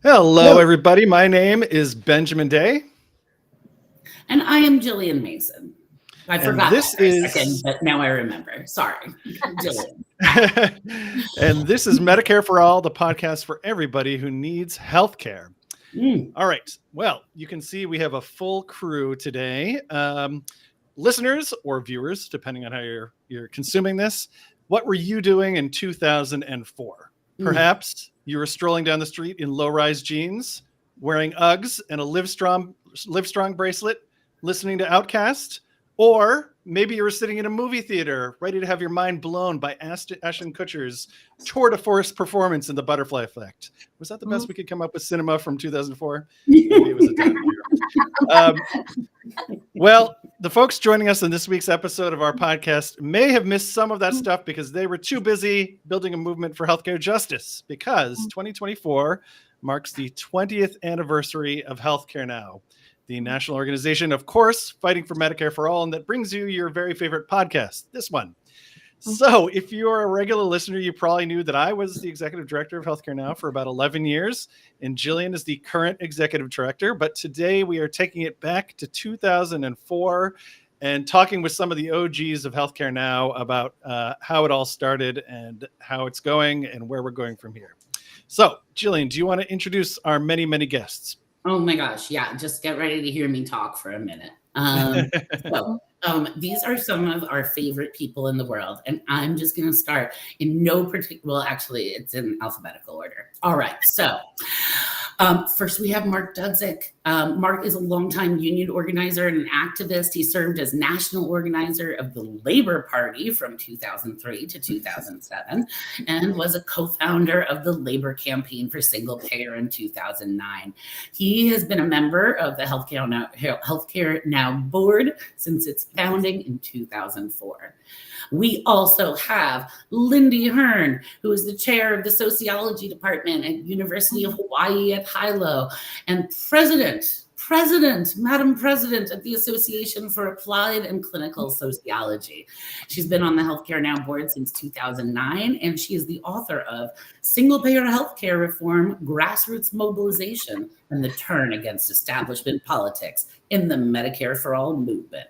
Hello, everybody. My name is Benjamin Day. And I am Gillian Mason. I forgot this that for a is... second, but now I remember. Sorry, Gillian. And this is Medicare for All, the podcast for everybody who needs healthcare. All right. Well, you can see we have a full crew today. Listeners or viewers, depending on how you're consuming this, what were you doing in 2004? Perhaps you were strolling down the street in low-rise jeans, wearing Uggs and a Livestrong bracelet, listening to Outkast, or maybe you were sitting in a movie theater ready to have your mind blown by Ashton Kutcher's tour de force performance in The Butterfly Effect. Was that the best we could come up with cinema from 2004? Maybe it was a down year. Well, the folks joining us in this week's episode of our podcast may have missed some of that stuff because they were too busy building a movement for healthcare justice, because 2024 marks the 20th anniversary of Healthcare Now, the national organization, of course, fighting for Medicare for all, and that brings you your very favorite podcast, this one. So if you're a regular listener, you probably knew that I was the executive director of Healthcare Now for about 11 years, and Gillian is the current executive director. But today we are taking it back to 2004 and talking with some of the OGs of Healthcare Now about how it all started and how it's going and where we're going from here. So, Gillian, do you want to introduce our many, many guests? Oh my gosh, yeah, just get ready to hear me talk for a minute. These are some of our favorite people in the world, and I'm just going to start in no particular, well, actually, it's in alphabetical order. All right, so first we have Mark Dudzik. Mark is a longtime union organizer and an activist. He served as national organizer of the Labor Party from 2003 to 2007 and was a co-founder of the Labor Campaign for Single Payer in 2009. He has been a member of the Healthcare Now board since its founding in 2004. We also have Lindy Hearn, who is the chair of the sociology department at University of Hawaii at Hilo and Madam President of the Association for Applied and Clinical Sociology. She's been on the Healthcare Now board since 2009, and she is the author of Single-Payer Healthcare Reform, Grassroots Mobilization, and the Turn Against Establishment Politics in the Medicare for All movement.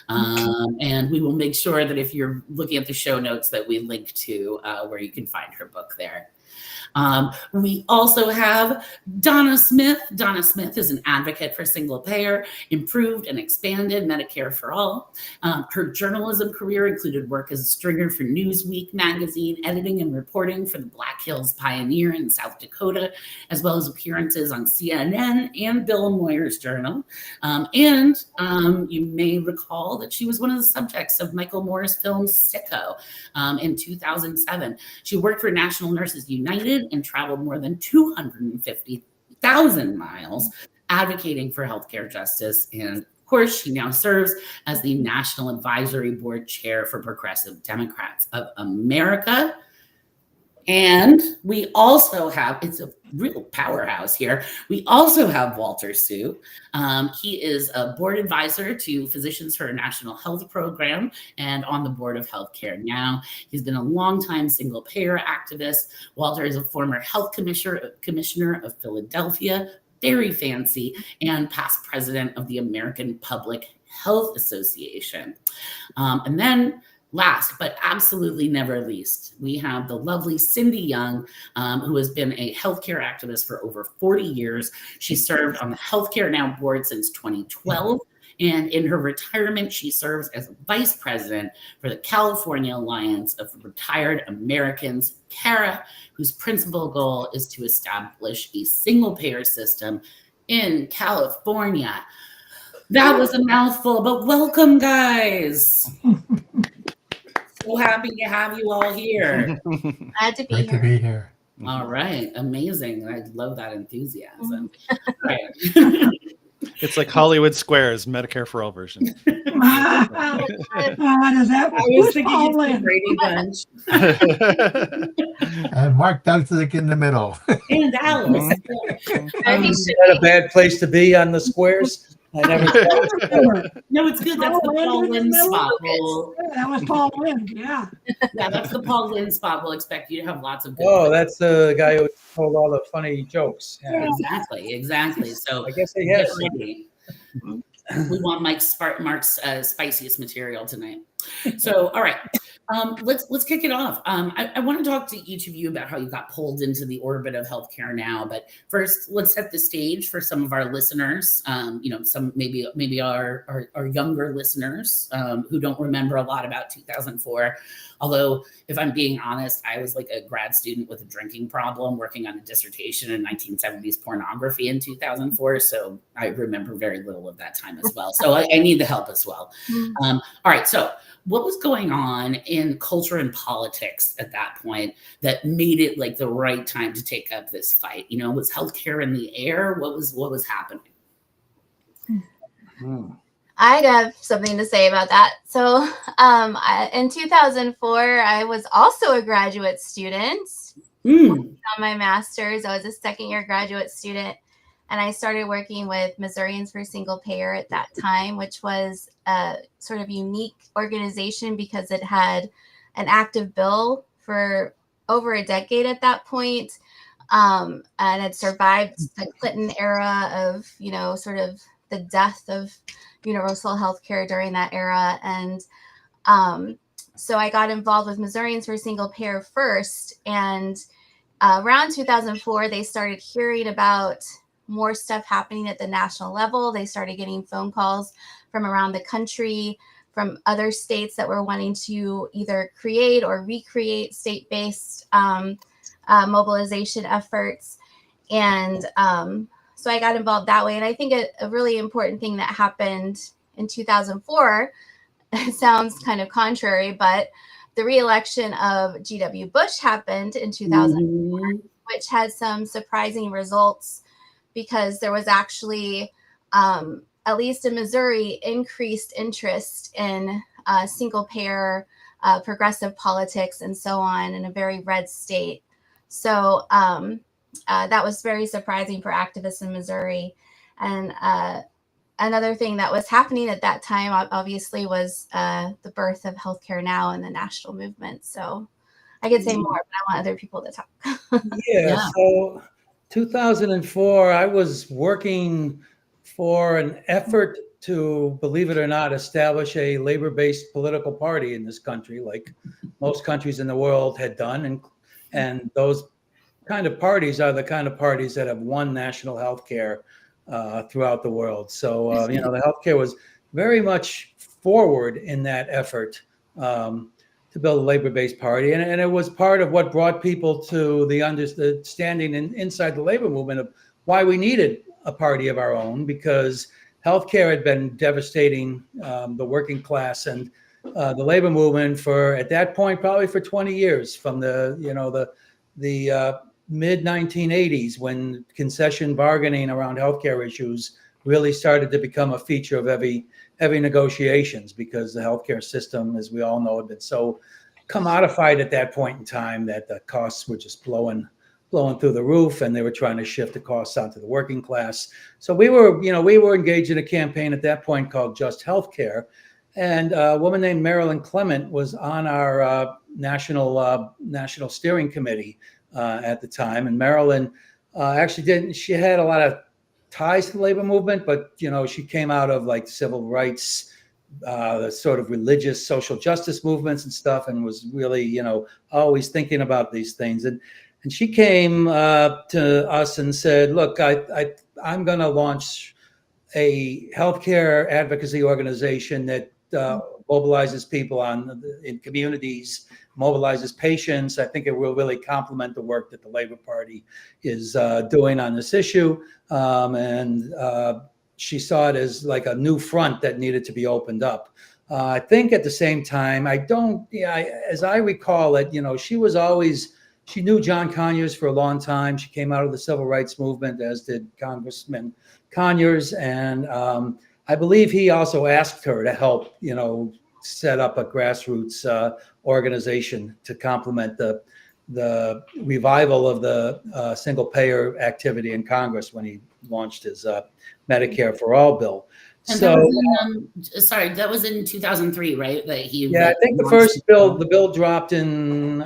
And we will make sure that if you're looking at the show notes that we link to where you can find her book there. We also have Donna Smith. Donna Smith is an advocate for single payer, improved and expanded Medicare for all. Her journalism career included work as a stringer for Newsweek magazine, editing and reporting for the Black Hills Pioneer in South Dakota, as well as appearances on CNN and Bill Moyer's Journal. And you may recall that she was one of the subjects of Michael Moore's film Sicko in 2007. She worked for National Nurses United and traveled more than 250,000 miles advocating for healthcare justice. And of course, she now serves as the National Advisory Board Chair for Progressive Democrats of America. And we also have, it's a real powerhouse here, we also have Walter Sue. He is a board advisor to Physicians for a National Health Program and on the board of Healthcare Now. He's been a longtime single payer activist. Walter is a former health commissioner of Philadelphia, very fancy, and past president of the American Public Health Association. And then last, but absolutely never least, we have the lovely Cindy Young, who has been a healthcare activist for over 40 years. She served on the Healthcare Now board since 2012. And in her retirement, she serves as vice president for the California Alliance of Retired Americans, CARA, whose principal goal is to establish a single payer system in California. That was a mouthful, but welcome, guys. So happy to have you all here. Glad to Great to be here. All right. Amazing. I love that enthusiasm. Right. It's like Hollywood Squares, Medicare for All version. Does that I was thinking it's the Brady Bunch. And Mark Dudzik in the middle. And Alice. Is that a bad place to be on the squares? I never thought. No, it's good. That's the Paul Lynde spot. That was Paul Lynde. Yeah. Yeah, that's the Paul Lynde spot. We'll expect you to have lots of good. Oh, that's the guy who told all the funny jokes. Yeah. Exactly. So I guess he get has. ready. We want Mark's spiciest material tonight. So, all right, let's kick it off. I want to talk to each of you about how you got pulled into the orbit of healthcare now. But first, let's set the stage for some of our listeners. Some maybe our younger listeners who don't remember a lot about 2004. Although, if I'm being honest, I was like a grad student with a drinking problem working on a dissertation in 1970s pornography in 2004. So I remember very little of that time as well. So I need the help as well. All right. So what was going on in culture and politics at that point that made it like the right time to take up this fight? Was healthcare in the air? What was happening? I'd have something to say about that. So in 2004, I was also a graduate student on my master's. I was a second-year graduate student, and I started working with Missourians for Single Payer at that time, which was a sort of unique organization because it had an active bill for over a decade at that point, and had survived the Clinton era of, sort of the death of universal health care during that era. And so I got involved with Missourians for Single Payer first. And around 2004, they started hearing about more stuff happening at the national level. They started getting phone calls from around the country, from other states that were wanting to either create or recreate state-based mobilization efforts. And so I got involved that way. And I think a really important thing that happened in 2004, it sounds kind of contrary, but the re-election of G.W. Bush happened in 2004, which had some surprising results because there was actually, at least in Missouri, increased interest in single payer, progressive politics, and so on in a very red state. So that was very surprising for activists in Missouri. And another thing that was happening at that time, obviously, was the birth of Healthcare Now and the national movement. So I could say more, but I want other people to talk. Yeah. So 2004, I was working for an effort to, believe it or not, establish a labor-based political party in this country, like most countries in the world had done. And those kind of parties are the kind of parties that have won national health care throughout the world. So, the healthcare was very much forward in that effort to build a labor-based party. And it was part of what brought people to the understanding inside the labor movement of why we needed a party of our own, because healthcare had been devastating the working class and the labor movement at that point, probably for 20 years, from the mid 1980s, when concession bargaining around healthcare issues really started to become a feature of heavy negotiations, because the healthcare system, as we all know, had been so commodified at that point in time that the costs were just blowing through the roof, and they were trying to shift the costs onto the working class. So we were engaged in a campaign at that point called Just Healthcare, and a woman named Marilyn Clement was on our national steering committee at the time. And Marilyn she had a lot of ties to the labor movement, but she came out of like civil rights, the sort of religious social justice movements and stuff, and was really always thinking about these things. And she came to us and said, look, I'm going to launch a healthcare advocacy organization that mobilizes people in communities, mobilizes patients. I think it will really complement the work that the Labor Party is doing on this issue. And she saw it as like a new front that needed to be opened up. I think at the same time, as I recall it, she knew John Conyers for a long time. She came out of the civil rights movement, as did Congressman Conyers. And I believe he also asked her to help, set up a grassroots organization to complement the revival of the single payer activity in Congress when he launched his Medicare for All bill. And So, that was in 2003, right? yeah, I think the first bill, the bill dropped in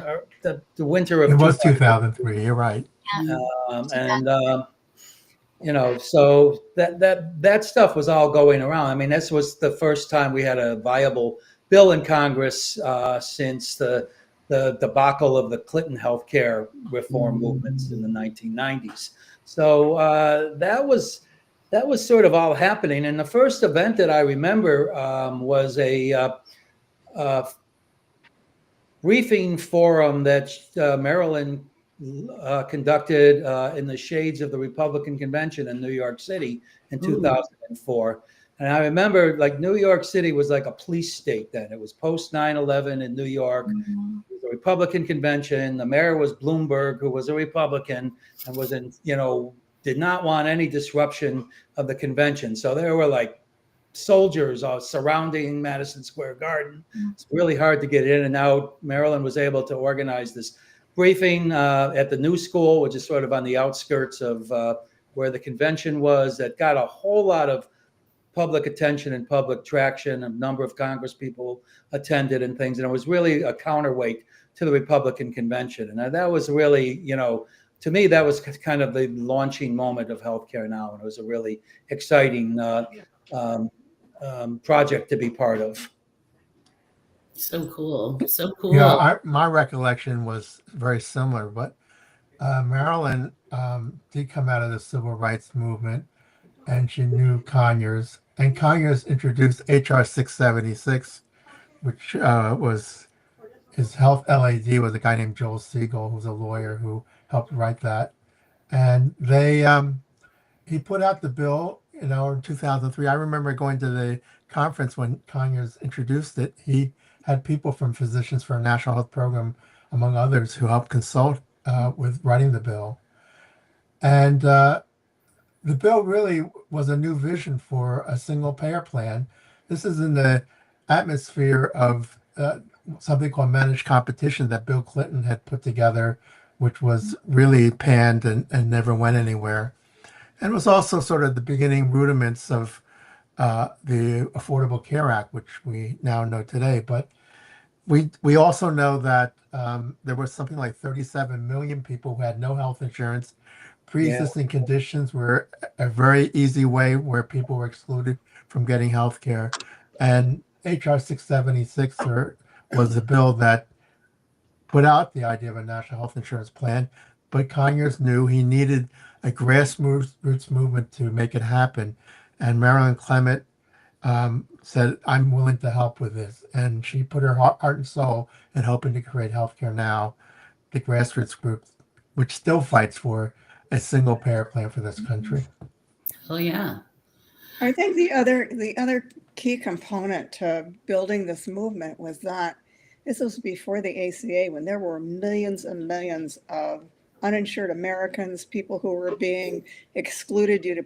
the winter of It was 2003. You're right. and so that stuff was all going around. I mean, this was the first time we had a viable bill in Congress since the debacle of the Clinton healthcare reform movements in the 1990s. So that was sort of all happening. And the first event that I remember was a briefing forum that Maryland conducted in the shades of the Republican convention in New York City in 2004. And I remember, like, New York City was like a police state then. It was post 9/11 in New York. It was a Republican convention. The mayor was Bloomberg, who was a Republican and was did not want any disruption of the convention. So there were like soldiers surrounding Madison Square Garden. It's really hard to get in and out. Maryland was able to organize this briefing at the New School, which is sort of on the outskirts of where the convention was, that got a whole lot of public attention and public traction. A number of Congress people attended and things. And it was really a counterweight to the Republican convention. And that was really, to me, that was kind of the launching moment of Healthcare Now. And it was a really exciting project to be part of. So cool. So cool. Yeah, my recollection was very similar, but Marilyn did come out of the civil rights movement, and she knew Conyers. And Conyers introduced HR 676, which was his health LAD was a guy named Joel Siegel, who's a lawyer who helped write that. And he put out the bill, in 2003. I remember going to the conference when Conyers introduced it. He had people from Physicians for a National Health Program, among others, who helped consult with writing the bill. And the bill really was a new vision for a single payer plan. This is in the atmosphere of something called managed competition that Bill Clinton had put together, which was really panned and never went anywhere. And it was also sort of the beginning rudiments of the Affordable Care Act, which we now know today. But we also know that there was something like 37 million people who had no health insurance. Pre-existing conditions were a very easy way where people were excluded from getting health care. And HR 676 was the bill that put out the idea of a national health insurance plan. But Conyers knew he needed a grassroots movement to make it happen. And Marilyn Clement said, I'm willing to help with this. And she put her heart and soul in helping to create Healthcare Now, the grassroots group, which still fights for a single payer plan for this country. Oh, yeah. I think the other key component to building this movement was that this was before the ACA, when there were millions and millions of uninsured Americans, people who were being excluded due to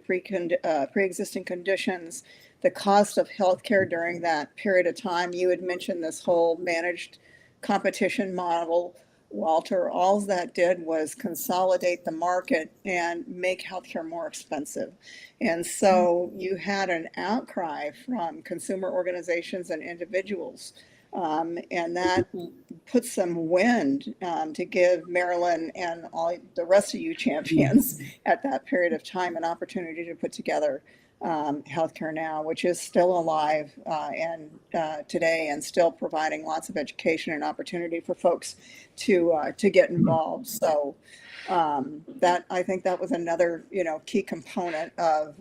pre-existing conditions. The cost of healthcare during that period of time, you had mentioned this whole managed competition model, Walter. All that did was consolidate the market and make healthcare more expensive. And so you had an outcry from consumer organizations and individuals. And that put some wind to give Marilyn and all the rest of you champions at that period of time an opportunity to put together Healthcare Now, which is still alive and today, and still providing lots of education and opportunity for folks to get involved. So that, I think that was another key component of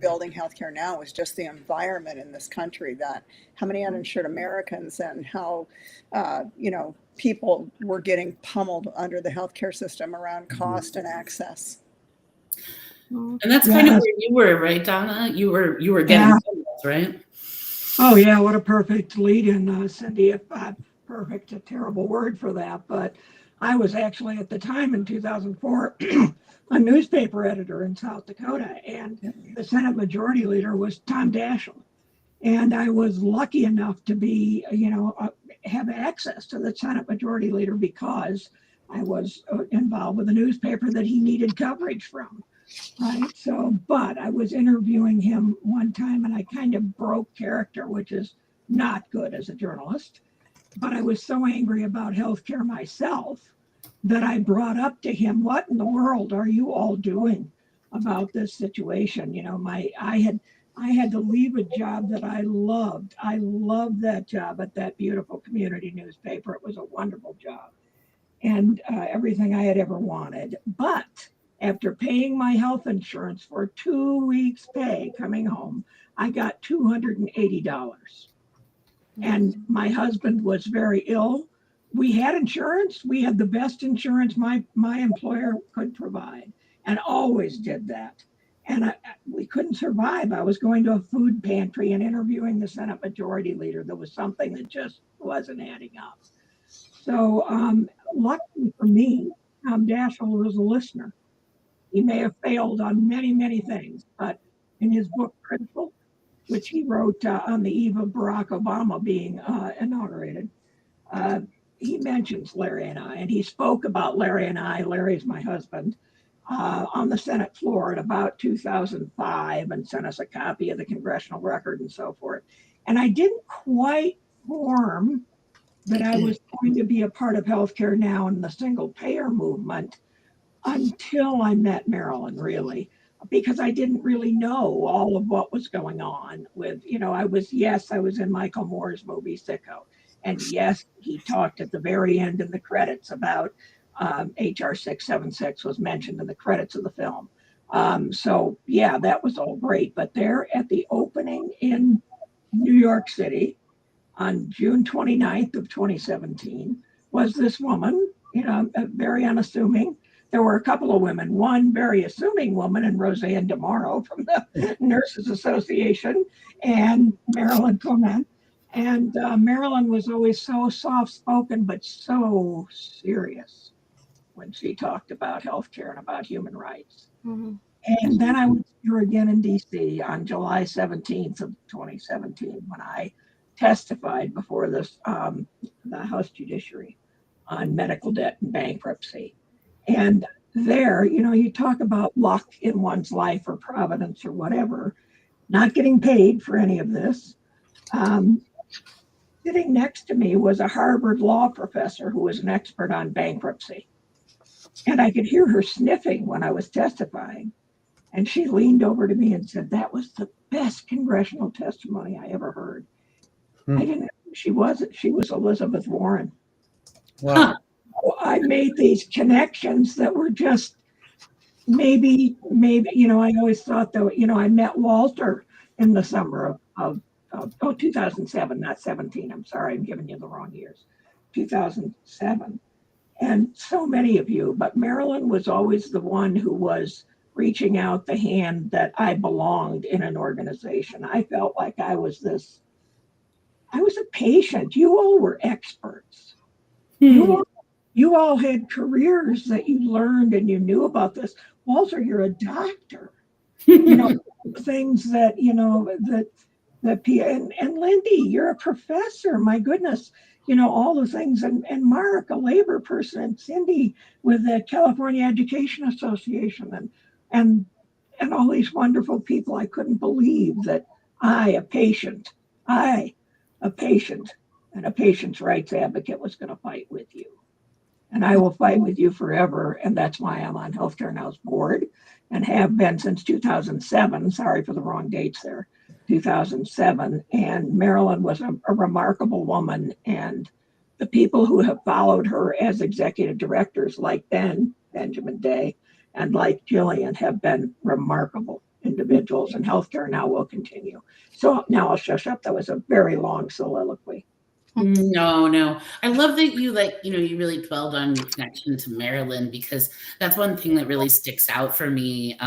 building Healthcare Now, was just the environment in this country, that how many uninsured Americans and how people were getting pummeled under the healthcare system around cost and access. And that's kind of where you were, right, Donna? You were getting this, right? Oh yeah, what a perfect lead in, Cindy. If perfect, a terrible word for that, but I was actually at the time in 2004 a newspaper editor in South Dakota, and the Senate Majority Leader was Tom Daschle, and I was lucky enough to be, have access to the Senate Majority Leader because I was involved with a newspaper that he needed coverage from. Right. So, but I was interviewing him one time and I kind of broke character, which is not good as a journalist. But I was so angry about healthcare myself that I brought up to him, what in the world are you all doing about this situation? You know, I had to leave a job that I loved. I loved that job at that beautiful community newspaper. It was a wonderful job and everything I had ever wanted. But after paying my health insurance for 2 weeks' pay coming home, I got $280. And my husband was very ill. We had insurance. We had the best insurance my employer could provide, and always did that. And we couldn't survive. I was going to a food pantry and interviewing the Senate Majority Leader. There was something that just wasn't adding up. So luckily for me, Tom Daschle was a listener. He may have failed on many, many things, but in his book, Critical, which he wrote on the eve of Barack Obama being inaugurated, he mentions Larry and I, and he spoke about Larry and I. Larry's my husband, on the Senate floor in about 2005 and sent us a copy of the congressional record and so forth. And I didn't quite form that I was going to be a part of healthcare now in the single payer movement until I met Marilyn, really, because I didn't really know all of what was going on with, you know, I was in Michael Moore's movie Sicko. And yes, he talked at the very end in the credits about HR 676 was mentioned in the credits of the film. So yeah, that was all great. But there at the opening in New York City on June 29th of 2017 was this woman, you know, very unassuming. There were a couple of women, one very assuming woman and Roseanne DeMauro from the Nurses Association and Marilyn Clement. And Marilyn was always so soft-spoken, but so serious when she talked about healthcare and about human rights. Mm-hmm. And then I was here again in DC on July 17th of 2017 when I testified before this the House Judiciary on medical debt and bankruptcy. And there, you know, you talk about luck in one's life or providence or whatever, not getting paid for any of this. Sitting next to me was a Harvard law professor who was an expert on bankruptcy. And I could hear her sniffing when I was testifying. And she leaned over to me and said, that was the best congressional testimony I ever heard. I didn't know who she was. She was Elizabeth Warren. Wow. I made these connections that were just maybe, you know, I always thought though, you know, I met Walter in the summer of 2007, not 17. I'm sorry, I'm giving you the wrong years. 2007. And so many of you, but Marilyn was always the one who was reaching out the hand that I belonged in an organization. I felt like I was a patient. You all were experts. You all had careers that you learned and you knew about this. Walter, you're a doctor. You know, things that, you know, and Lindy, you're a professor. My goodness, you know, all the things. And Mark, a labor person, and Cindy with the California Education Association and all these wonderful people. I couldn't believe that a patient and a patient's rights advocate was going to fight with you. And I will fight with you forever. And that's why I'm on Healthcare Now's board and have been since 2007. Sorry for the wrong dates there. 2007. And Marilyn was a remarkable woman. And the people who have followed her as executive directors, like Benjamin Day, and like Gillian, have been remarkable individuals. And Healthcare Now will continue. So now I'll shush up. That was a very long soliloquy. No. I love that you you really dwelled on your connection to Marilyn, because that's one thing that really sticks out for me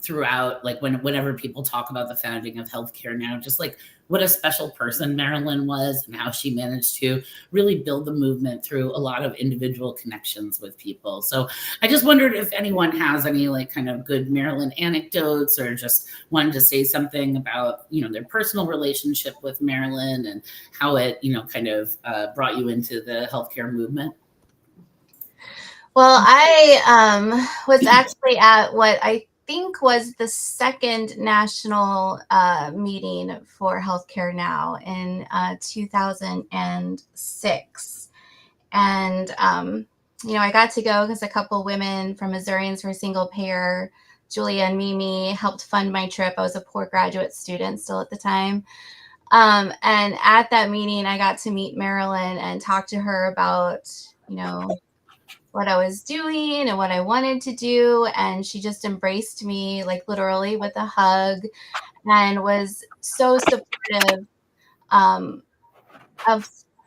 throughout, like whenever people talk about the founding of Healthcare Now, just like what a special person Marilyn was and how she managed to really build the movement through a lot of individual connections with people. So I just wondered if anyone has any like kind of good Marilyn anecdotes or just wanted to say something about, you know, their personal relationship with Marilyn and how it, you know, kind of brought you into the healthcare movement. Well, I was actually at what I think was the second national meeting for Healthcare Now in 2006. And, I got to go because a couple women from Missourians for Single Payer, Julia and Mimi, helped fund my trip. I was a poor graduate student still at the time. And at that meeting, I got to meet Marilyn and talk to her about, what I was doing and what I wanted to do. And she just embraced me, like literally with a hug, and was so supportive of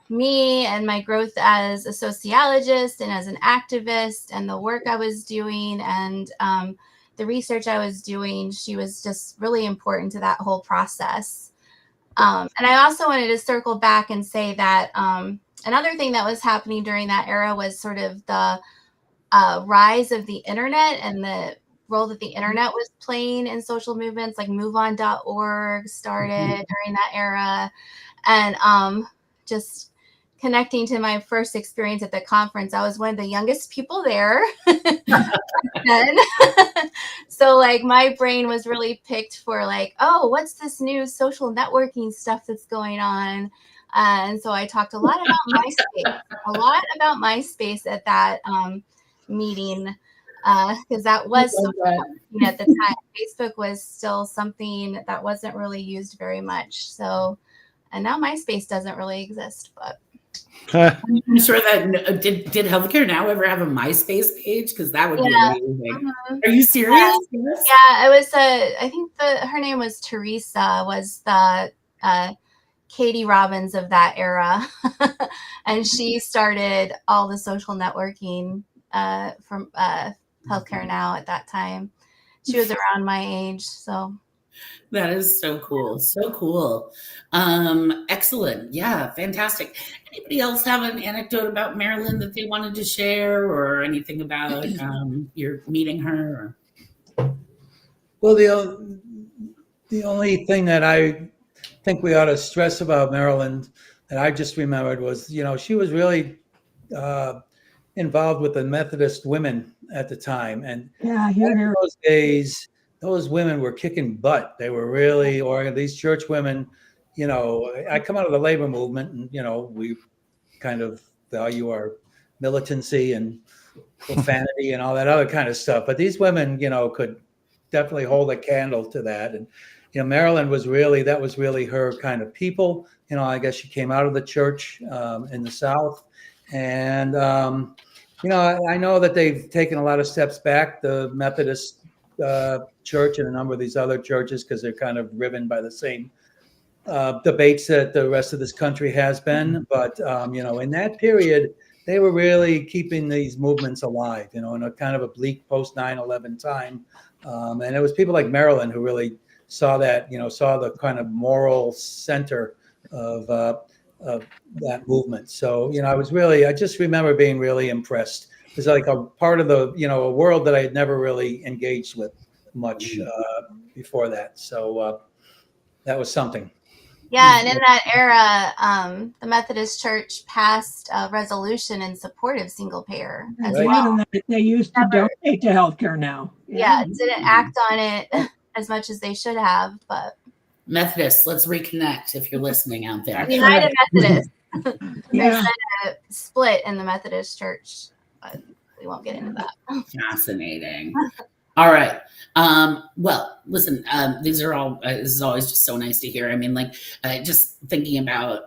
me and my growth as a sociologist and as an activist and the work I was doing and the research I was doing. She was just really important to that whole process. And I also wanted to circle back and say that another thing that was happening during that era was sort of the rise of the internet and the role that the internet was playing in social movements, like MoveOn.org started during that era. And just connecting to my first experience at the conference, I was one of the youngest people there. So like my brain was really picked for like, oh, what's this new social networking stuff that's going on? And so I talked a lot about MySpace at that meeting, because that was something at the time. Facebook was still something that wasn't really used very much. So, and now MySpace doesn't really exist, but. I'm sure that did Healthcare Now ever have a MySpace page? Because that would be amazing. Are you serious? Yes. Yeah, it was I think her name was Teresa, was the Katie Robbins of that era. And she started all the social networking from Healthcare Now at that time. She was around my age, so. That is so cool. So cool. Excellent. Yeah, fantastic. Anybody else have an anecdote about Marilyn that they wanted to share, or anything about your meeting her? Well, the only thing that I think we ought to stress about Marilyn that I just remembered was, she was really involved with the Methodist women at the time. And in those days, those women were kicking butt. They were really, or these church women, I come out of the labor movement and, we kind of value our militancy and profanity and all that other kind of stuff. But these women, could definitely hold a candle to that. And, Marilyn was really, that was really her kind of people. I guess she came out of the church in the South. And, I know that they've taken a lot of steps back, the Methodist church and a number of these other churches, because they're kind of driven by the same debates that the rest of this country has been. But, in that period, they were really keeping these movements alive, in a kind of a bleak post 9/11 time. And it was people like Marilyn who really saw that, saw the kind of moral center of that movement. So, I just remember being really impressed. It's like a part of the, a world that I had never really engaged with much before that. So that was something. Yeah, and in that era, the Methodist Church passed a resolution in support of single payer as well. And they used to donate to Healthcare Now. Yeah, didn't act on it as much as they should have, but. Methodists, let's reconnect if you're listening out there. United Methodist. Yeah. There's been a split in the Methodist Church, but we won't get into that. Fascinating. All right. Well, listen, these are all, this is always just so nice to hear. I mean, like, just thinking about,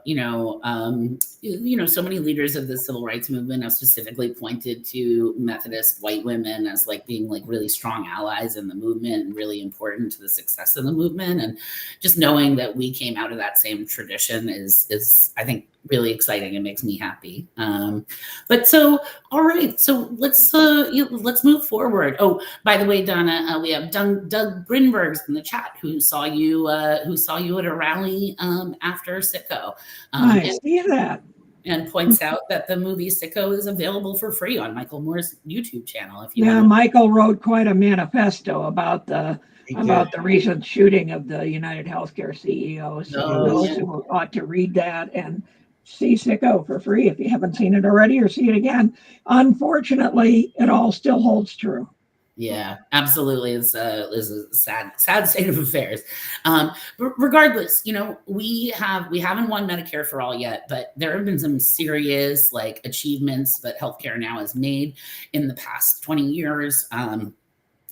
so many leaders of the civil rights movement have specifically pointed to Methodist white women as like being like really strong allies in the movement and really important to the success of the movement. And just knowing that we came out of that same tradition is I think, really exciting. It makes me happy. But so, all right. So let's move forward. Oh, by the way, Donna, we have Doug Grinbergs in the chat who saw you at a rally after Sicko. I see that. And points out that the movie Sicko is available for free on Michael Moore's YouTube channel. If you Michael wrote quite a manifesto about the recent shooting of the United Healthcare CEO. So those who ought to read that and see Sicko for free if you haven't seen it already, or see it again. Unfortunately, it all still holds true. Yeah, absolutely. It's a sad state of affairs. But regardless, we haven't won Medicare for all yet, but there have been some serious achievements that healthcare now has made in the past 20 years.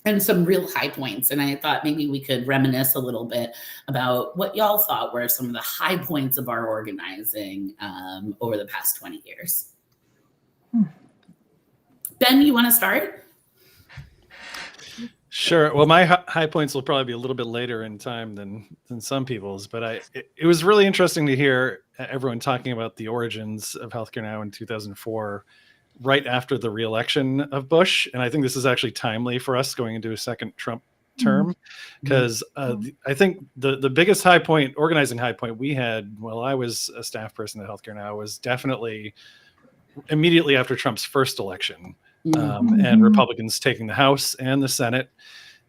And some real high points. And I thought maybe we could reminisce a little bit about what y'all thought were some of the high points of our organizing over the past 20 years. Ben, you want to start? Sure. Well, my high points will probably be a little bit later in time than some people's, but it was really interesting to hear everyone talking about the origins of healthcare now in 2004, right after the re-election of Bush. And I think this is actually timely for us going into a second Trump term, because I think the biggest organizing high point we had while I was a staff person at Healthcare Now was definitely immediately after Trump's first election. And Republicans taking the House and the Senate.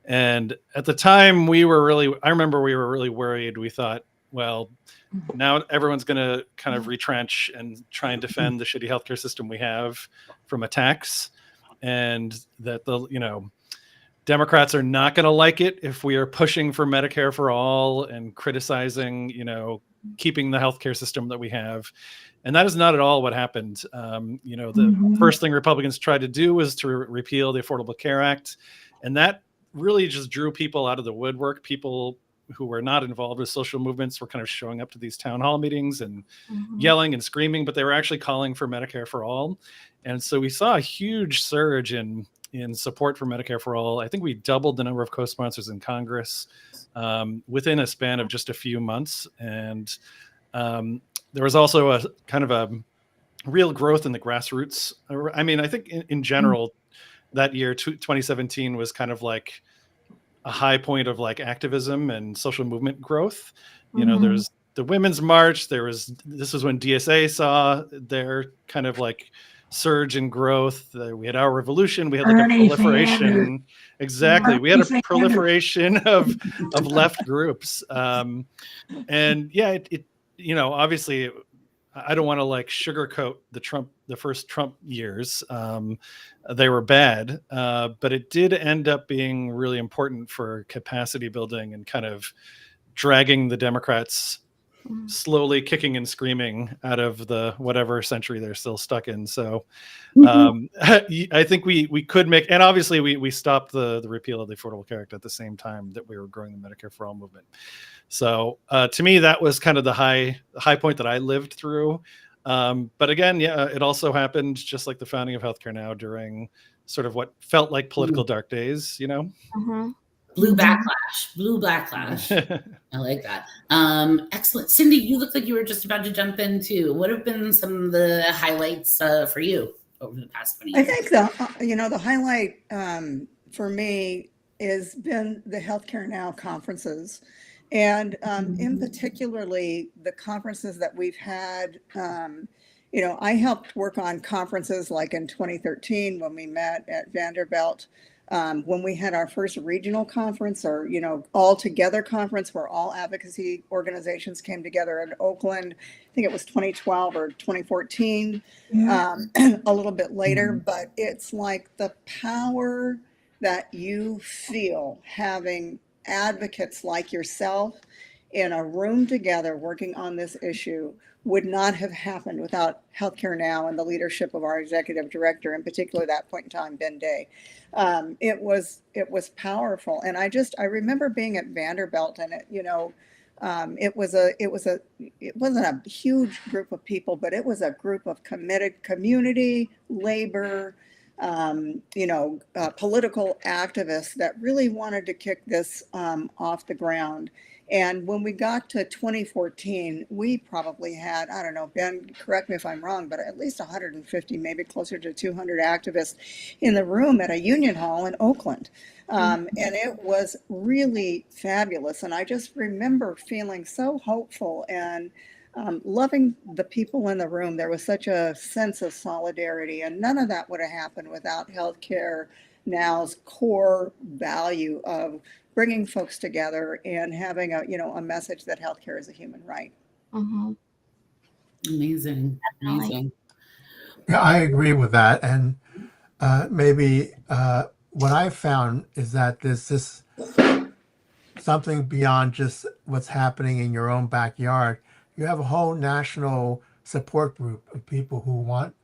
And at the time I remember we were really worried. We thought, well, now everyone's going to kind of retrench and try and defend the shitty healthcare system we have from attacks. And that Democrats are not going to like it if we are pushing for Medicare for all and criticizing, keeping the healthcare system that we have. And that is not at all what happened. The first thing Republicans tried to do was to repeal the Affordable Care Act. And that really just drew people out of the woodwork. People who were not involved with social movements were kind of showing up to these town hall meetings and yelling and screaming, but they were actually calling for Medicare for all. And so we saw a huge surge in support for Medicare for all. I think we doubled the number of co-sponsors in Congress within a span of just a few months. And there was also a kind of a real growth in the grassroots. I mean, I think in general, that year, 2017 was kind of like a high point of activism and social movement growth. There's the Women's March. This was when DSA saw their kind of surge in growth. We had our revolution. We had a proliferation. Sanders. Exactly. We had a proliferation of left groups. And yeah, obviously I don't want to sugarcoat the first Trump years. They were bad, but it did end up being really important for capacity building and kind of dragging the Democrats slowly kicking and screaming out of the whatever century they're still stuck in. So I think we could make, and obviously we stopped the repeal of the Affordable Care Act at the same time that we were growing the Medicare for All movement. So to me, that was kind of the high point that I lived through. But again, it also happened just like the founding of Healthcare Now during sort of what felt like political dark days, Blue backlash. I like that. Excellent. Cindy, you look like you were just about to jump in too. What have been some of the highlights for you over the past 20 years? I think the highlight for me has been the Healthcare Now conferences. And in particularly the conferences that we've had, I helped work on conferences like in 2013 when we met at Vanderbilt, when we had our first regional conference or, all together conference where all advocacy organizations came together in Oakland. I think it was 2012 or 2014, a little bit later, but it's like the power that you feel having advocates like yourself in a room together working on this issue would not have happened without Healthcare Now and the leadership of our executive director, in particular that point in time, Ben Day. It was powerful, and I remember being at Vanderbilt, and it wasn't a huge group of people, but it was a group of committed community, labor, political activists that really wanted to kick this off the ground. And when we got to 2014, we probably had, I don't know, Ben, correct me if I'm wrong, but at least 150, maybe closer to 200 activists in the room at a union hall in Oakland. And it was really fabulous. And I just remember feeling so hopeful and loving the people in the room. There was such a sense of solidarity, and none of that would have happened without Healthcare Now's core value of bringing folks together and having a message that healthcare is a human right. Amazing. Yeah, I agree with that. And maybe what I found is that there's this something beyond just what's happening in your own backyard. You have a whole national support group of people who want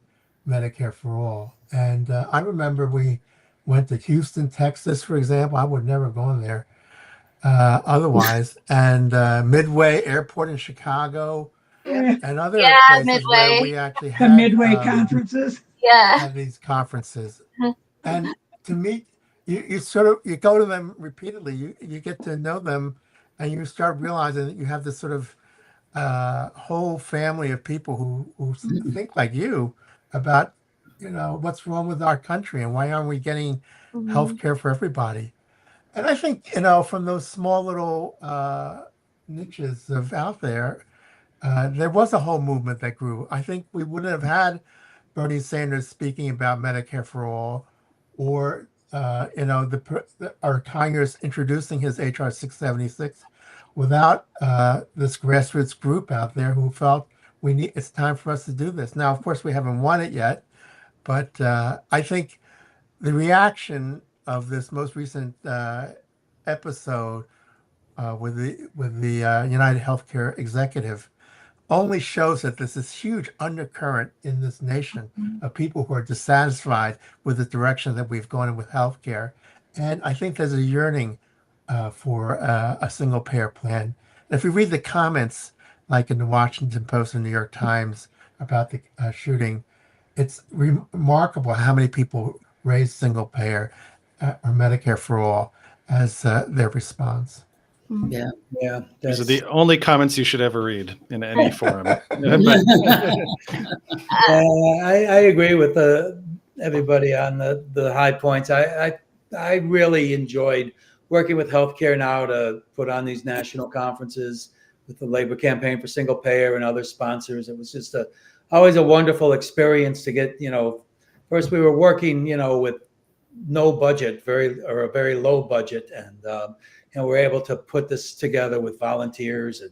Medicare for all. And I remember we went to Houston, Texas, for example. I would never go in there otherwise. And Midway Airport in Chicago and other Yeah, places where Midway. we actually The had Midway conferences. Yeah. had these conferences. And to meet, you sort of, you go to them repeatedly, you get to know them, and you start realizing that you have this sort of whole family of people who think like you about, what's wrong with our country and why aren't we getting health care for everybody. And I think, from those small little niches of out there, there was a whole movement that grew. I think we wouldn't have had Bernie Sanders speaking about Medicare for all, or our Congress introducing his HR 676, without this grassroots group out there who felt it's time for us to do this. Now, of course, we haven't won it yet, but I think the reaction of this most recent episode with the United Healthcare executive only shows that there's this huge undercurrent in this nation of people who are dissatisfied with the direction that we've gone in with healthcare. And I think there's a yearning for a single payer plan. If you read the comments, like in the Washington Post and New York Times about the shooting, it's remarkable how many people raise single payer or Medicare for all as their response. Yeah, These are that's, the only comments you should ever read in any forum. But- I agree with everybody on the high points. I really enjoyed working with Healthcare Now to put on these national conferences with the Labor Campaign for Single Payer and other sponsors. It was just always a wonderful experience to get, first we were working, with no budget, a very low budget, and we're able to put this together with volunteers and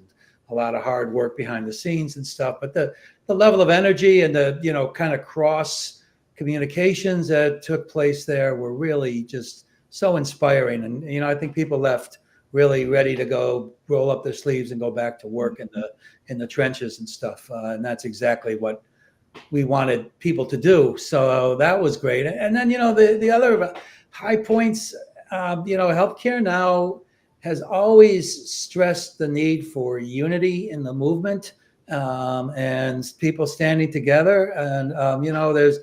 a lot of hard work behind the scenes and stuff. But the level of energy and the kind of cross communications that took place there were really just so inspiring. And I think people left really ready to go roll up their sleeves and go back to work in the trenches and stuff. And that's exactly what we wanted people to do. So that was great. And then the other high points, Healthcare Now has always stressed the need for unity in the movement, and people standing together. And there's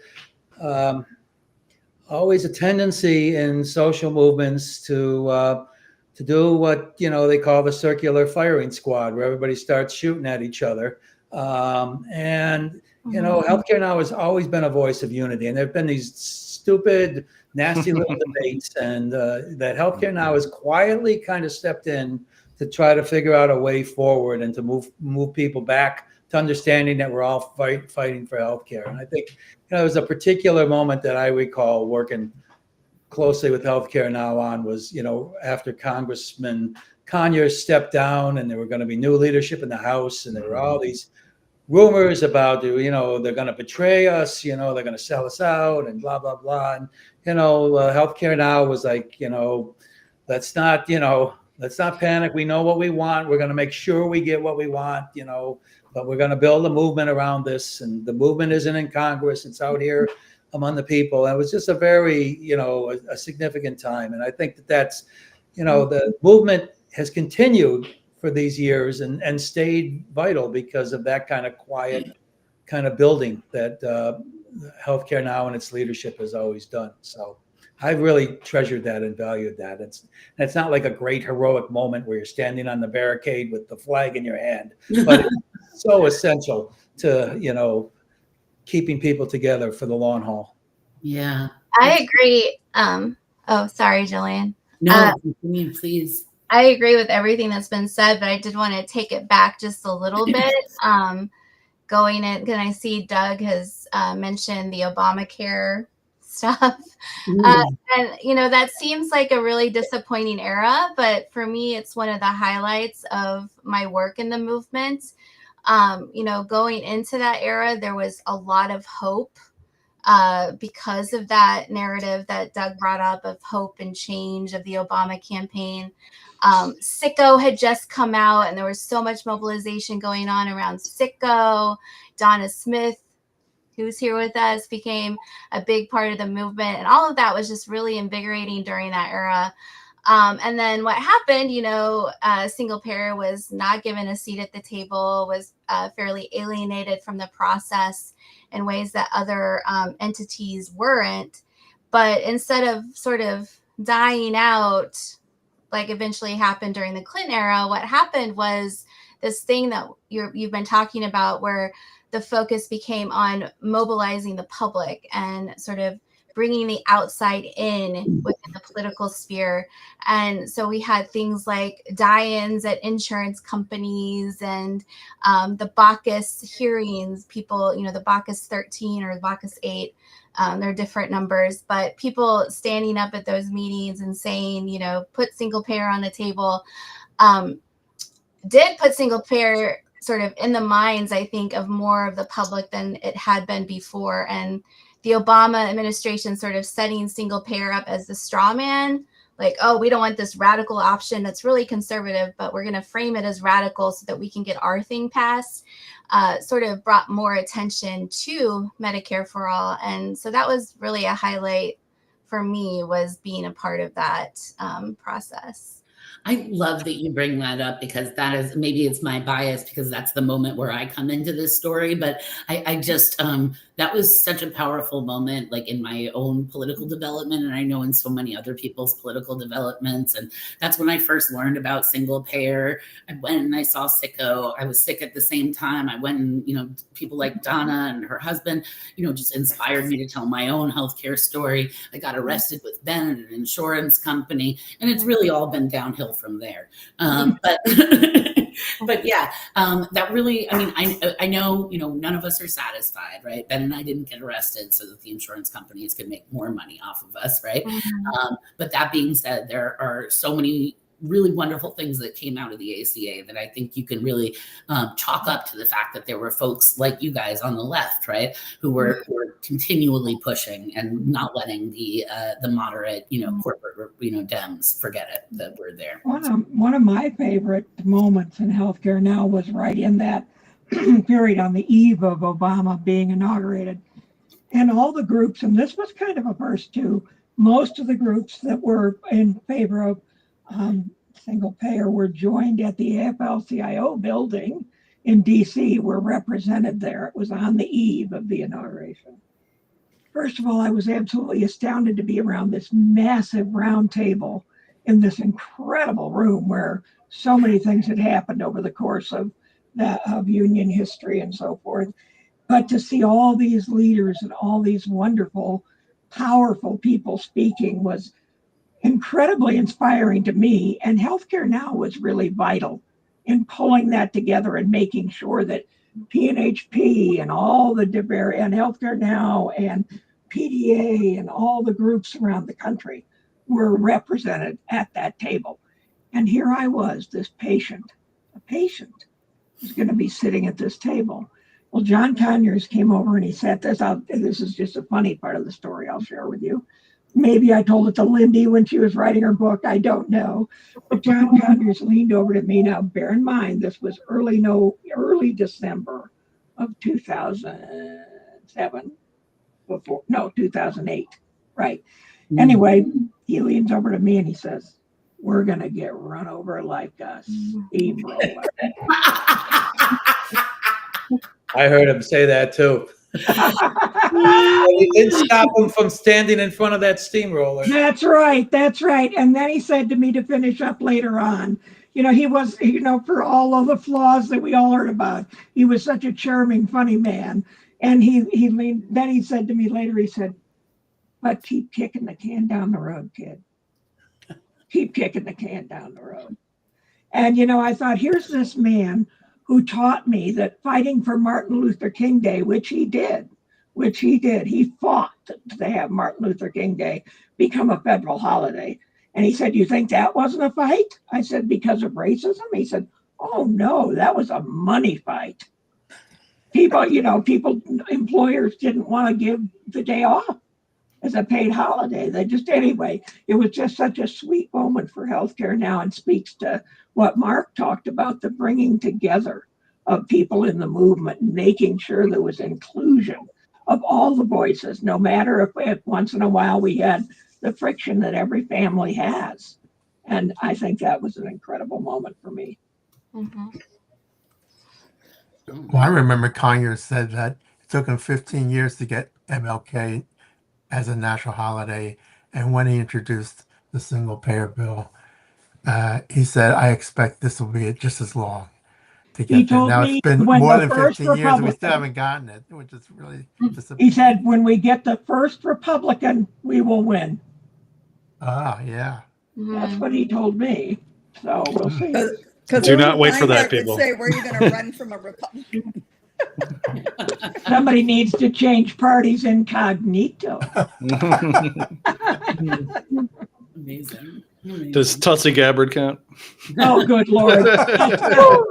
always a tendency in social movements to do what they call the circular firing squad, where everybody starts shooting at each other. Healthcare Now has always been a voice of unity, and there have been these stupid, nasty little debates, and that Healthcare Now has quietly kind of stepped in to try to figure out a way forward and to move people back to understanding that we're all fighting for healthcare. And I think there was a particular moment that I recall working closely with Healthcare Now on was, after Congressman Conyers stepped down and there were going to be new leadership in the House, and there were all these rumors about, they're going to betray us, they're going to sell us out and blah, blah, blah. And, Healthcare Now was like, let's not panic. We know what we want. We're going to make sure we get what we want, but we're going to build a movement around this. And the movement isn't in Congress. It's out here among the people. And it was just a very, a significant time. And I think that's, the movement has continued for these years and stayed vital because of that kind of quiet kind of building that Healthcare Now and its leadership has always done. So I've really treasured that and valued that. It's not like a great heroic moment where you're standing on the barricade with the flag in your hand, but it's so essential to, keeping people together for the long haul. Yeah. I agree. Sorry, Gillian. No, please. I agree with everything that's been said, but I did want to take it back just a little bit. Going in, because I see Doug has mentioned the Obamacare stuff. And, that seems like a really disappointing era, but for me, it's one of the highlights of my work in the movement. Going into that era, there was a lot of hope. because of that narrative that Doug brought up of hope and change of the Obama campaign. Sicko had just come out, and there was so much mobilization going on around Sicko. Donna Smith, who's here with us, became a big part of the movement. And all of that was just really invigorating during that era. And then what happened, single payer was not given a seat at the table, was fairly alienated from the process in ways that other entities weren't. But instead of sort of dying out, like eventually happened during the Clinton era, what happened was this thing that you've been talking about, where the focus became on mobilizing the public and sort of bringing the outside in within the political sphere. And so we had things like die-ins at insurance companies and the Baucus hearings, people, the Baucus 13 or Baucus 8, they're different numbers, but people standing up at those meetings and saying, put single payer on the table, did put single payer sort of in the minds, I think, of more of the public than it had been before. And the Obama administration sort of setting single payer up as the straw man, like, oh, we don't want this radical option that's really conservative, but we're going to frame it as radical so that we can get our thing passed, sort of brought more attention to Medicare for All. And so that was really a highlight for me, was being a part of that process. I love that you bring that up, because that is, maybe it's my bias because that's the moment where I come into this story. But I just, that was such a powerful moment, like in my own political development. And I know in so many other people's political developments. And that's when I first learned about single payer. I went and I saw Sicko. I was sick at the same time. I went and, people like Donna and her husband, just inspired me to tell my own healthcare story. I got arrested with Ben at an insurance company, and it's really all been downhill from there. But yeah, that really, I know, none of us are satisfied, right? Ben and I didn't get arrested so that the insurance companies could make more money off of us, right? Mm-hmm. But that being said, there are so many really wonderful things that came out of the ACA that I think you can really chalk up to the fact that there were folks like you guys on the left, right, who were continually pushing and not letting the moderate, corporate, Dems forget it, that we're there. One of my favorite moments in healthcare now was right in that period on the eve of Obama being inaugurated, and all the groups, and this was kind of a first too, most of the groups that were in favor of single payer were joined at the AFL-CIO building in DC, were represented there. It was on the eve of the inauguration. First of all, I was absolutely astounded to be around this massive round table in this incredible room where so many things had happened over the course of union history and so forth. But to see all these leaders and all these wonderful, powerful people speaking was incredibly inspiring to me. And Healthcare Now was really vital in pulling that together and making sure that PNHP and all the and Healthcare Now and PDA and all the groups around the country were represented at that table. And here I was, this patient, a patient who's going to be sitting at this table. Well, John Conyers came over and he sat this out. This is just a funny part of the story I'll share with you. Maybe I told it to Lindy when she was writing her book. I don't know. But John Conyers leaned over to me. Now, bear in mind, this was early December of 2007. 2008. Right. Anyway, he leans over to me and he says, "We're going to get run over like a steamroller." I heard him say that too. He didn't stop him from standing in front of that steamroller. That's right. And then he said to me to finish up later on, he was, for all of the flaws that we all heard about, he was such a charming, funny man. And then he said to me later, he said, "But keep kicking the can down the road, kid. Keep kicking the can down the road." And, I thought, here's this man who taught me that fighting for Martin Luther King Day, which he did, he fought to have Martin Luther King Day become a federal holiday. And he said, "You think that wasn't a fight?" I said, "Because of racism?" He said, "Oh, no, that was a money fight. employers didn't want to give the day off as a paid holiday. Anyway, it was just such a sweet moment for healthcare now, and speaks to what Mark talked about, the bringing together of people in the movement, making sure there was inclusion of all the voices, no matter if once in a while we had the friction that every family has. And I think that was an incredible moment for me. Mm-hmm. Well, I remember Conyers said that it took him 15 years to get MLK as a national holiday. And when he introduced the single payer bill, he said, I expect this will be just as long to He get there. told Now me it's been when more the than first 15 years and we still Republican- haven't gotten it, which is really disappointing. He said, when we get the first Republican, we will win. Ah, yeah. That's what he told me. So we'll see. Because Do not wait for that, would people. say, where are you going to run from a Republican? Somebody needs to change parties incognito. Amazing. Does Tulsi Gabbard count? Oh, good Lord. Oh,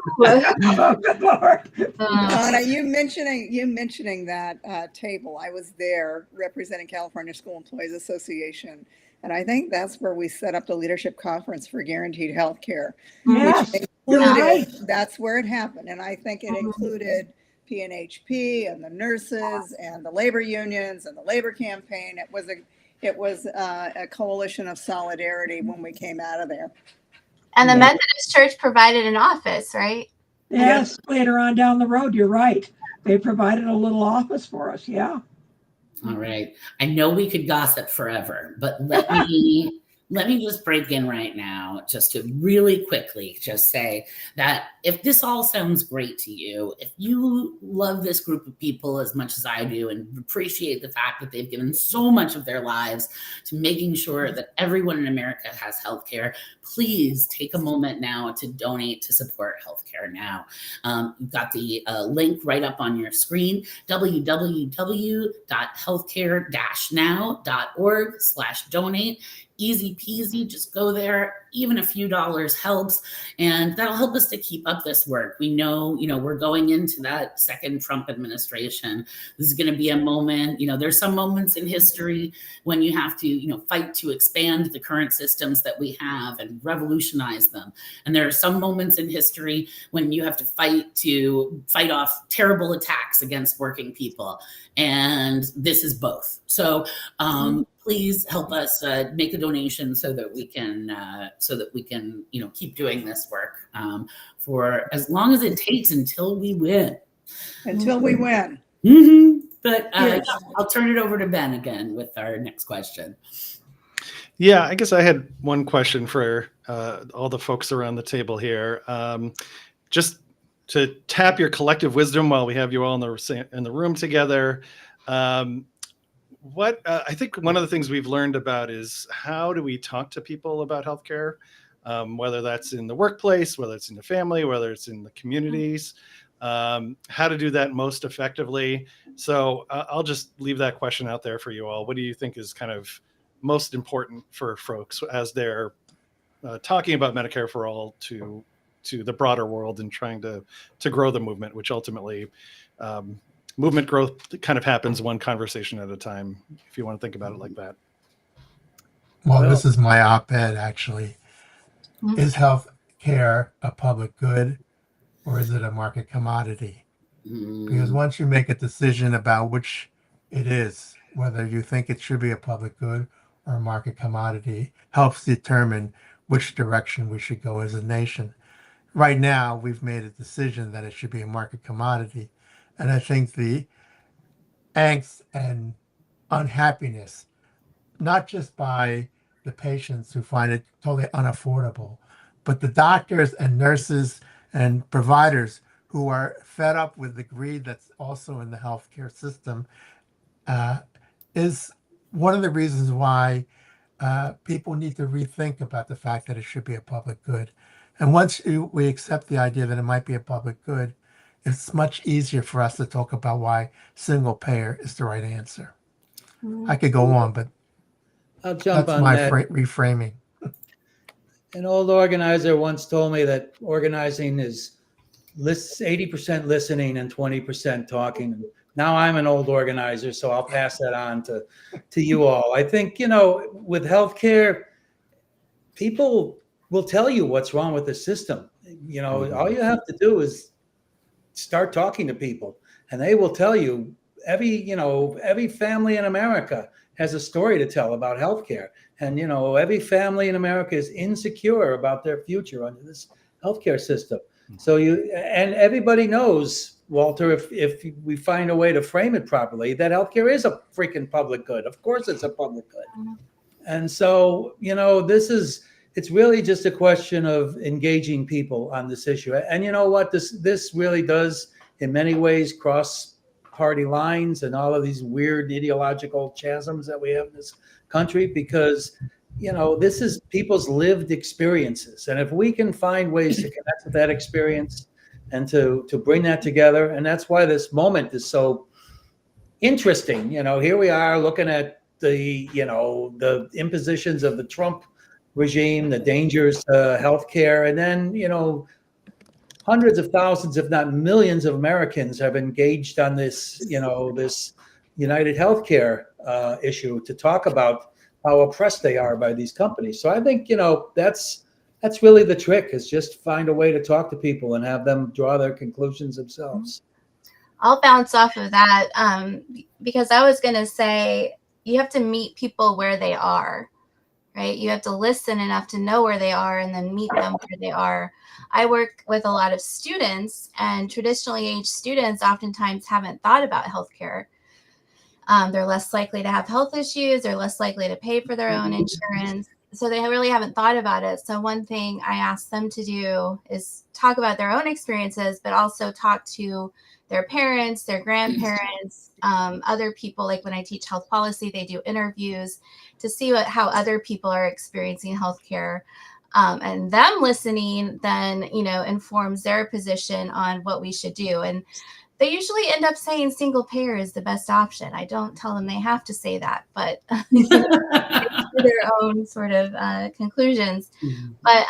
good Lord. Donna, you mentioning that table. I was there representing California School Employees Association, and I think that's where we set up the leadership conference for guaranteed health care. Yes, you're right. That's where it happened, and I think it included PNHP and the nurses and the labor unions and the labor campaign. It was a coalition of solidarity when we came out of there. And the Methodist Church provided an office, right? Yes, later on down the road, you're right. They provided a little office for us. Yeah. All right. I know we could gossip forever, but let me just break in right now just to really quickly just say that if this all sounds great to you, if you love this group of people as much as I do and appreciate the fact that they've given so much of their lives to making sure that everyone in America has healthcare, please take a moment now to donate to support healthcare now. You've got the link right up on your screen, www.healthcare-now.org/donate. Easy peasy, just go there. Even a few dollars helps, and that'll help us to keep up this work. We know, we're going into that second Trump administration. This is going to be a moment, there's some moments in history when you have to, fight to expand the current systems that we have and revolutionize them. And there are some moments in history when you have to fight off terrible attacks against working people. And this is both. So please help us make a donation so that we can keep doing this work for as long as it takes until we win. Until we win. Mm-hmm. But Yes. I'll turn it over to Ben again with our next question. Yeah, I guess I had one question for all the folks around the table here. Just to tap your collective wisdom while we have you all in the room together. What I think one of the things we've learned about is how do we talk to people about healthcare, whether that's in the workplace, whether it's in the family, whether it's in the communities, how to do that most effectively. So I'll just leave that question out there for you all. What do you think is kind of most important for folks as they're talking about Medicare for All to the broader world and trying to grow the movement, which ultimately movement growth kind of happens one conversation at a time, if you want to think about it like that. Well, this is my op-ed, actually. Is health care a public good or is it a market commodity? Because once you make a decision about which it is, whether you think it should be a public good or a market commodity, helps determine which direction we should go as a nation. Right now, we've made a decision that it should be a market commodity. And I think the angst and unhappiness, not just by the patients who find it totally unaffordable, but the doctors and nurses and providers who are fed up with the greed that's also in the healthcare system, is one of the reasons why people need to rethink about the fact that it should be a public good. And once we accept the idea that it might be a public good, it's much easier for us to talk about why single payer is the right answer. I could go on, but I'll jump that's on my that. reframing. An old organizer once told me that organizing is 80% listening and 20% talking. Now I'm an old organizer, so I'll pass that on to you all. I think, with healthcare, people will tell you what's wrong with the system. All you have to do is start talking to people, and they will tell you. Every family in America has a story to tell about healthcare, and every family in America is insecure about their future under this healthcare system. So and everybody knows, Walter, if we find a way to frame it properly, that healthcare is a freaking public good. Of course, it's a public good, and so it's really just a question of engaging people on this issue. And you know what, this really does, in many ways, cross party lines and all of these weird ideological chasms that we have in this country, because this is people's lived experiences, and if we can find ways to connect with that experience and to bring that together, and that's why this moment is so interesting. Here we are looking at the impositions of the Trump regime, the dangers to healthcare, and then hundreds of thousands, if not millions, of Americans have engaged on this, this United Healthcare issue to talk about how oppressed they are by these companies. So I think, that's really the trick, is just find a way to talk to people and have them draw their conclusions themselves. I'll bounce off of that because I was going to say you have to meet people where they are, right? You have to listen enough to know where they are and then meet them where they are. I work with a lot of students, and traditionally aged students oftentimes haven't thought about healthcare. They're less likely to have health issues. They're less likely to pay for their own insurance. So they really haven't thought about it. So one thing I ask them to do is talk about their own experiences, but also talk to their parents, their grandparents, other people. Like when I teach health policy, they do interviews to see how other people are experiencing healthcare. And them listening then, informs their position on what we should do. And they usually end up saying single payer is the best option. I don't tell them they have to say that, but their own sort of conclusions. But